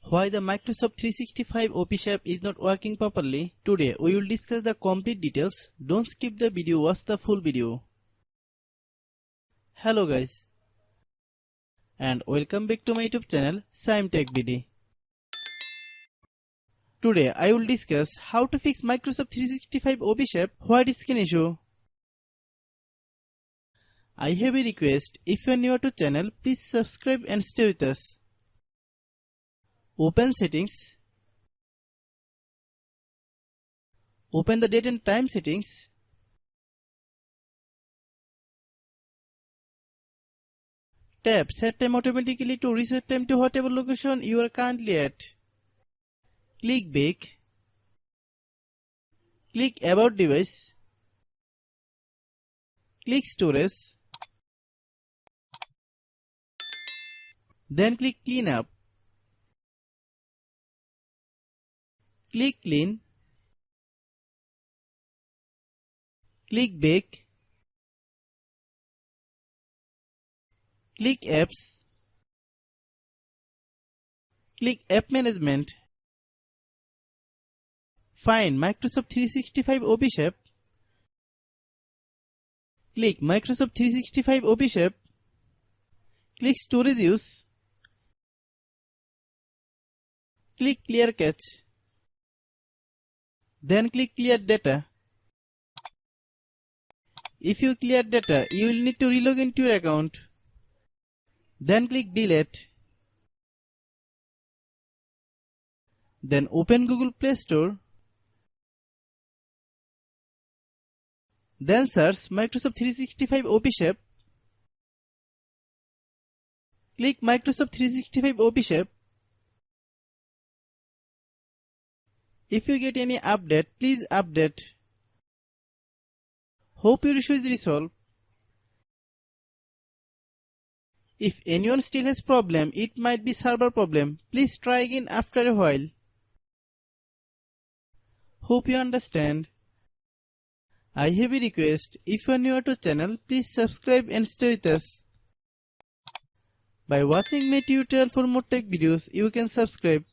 Why the Microsoft 365 Office app is not working properly? Today we will discuss the complete details. Don't skip the video, watch the full video. Hello guys, and welcome back to my YouTube channel Shaem Tech BD. Today I will discuss how to fix Microsoft 365 Office app white screen issue. I have a request. If you are new to channel, please subscribe and stay with us. Open settings. Open the date and time settings. Tap set time automatically to reset time to whatever location you are currently at. Click back. Click about device. Click storage. Then click clean up. Click clean. Click back. Click apps. Click app management. Find Microsoft 365 Office app. Click Microsoft 365 Office app. Click storage use. Click clear cache. Then click clear data. If you clear data, you will need to relog into your account. Then click delete. Then open Google Play Store. Then search Microsoft 365 Office app. Click Microsoft 365 Office app. If you get any update, please update. Hope your issue is resolved. If anyone still has problem, it might be server problem. Please try again after a while. Hope you understand. I have a request. If you are new to channel, please subscribe and stay with us. By watching my tutorial for more tech videos, you can subscribe.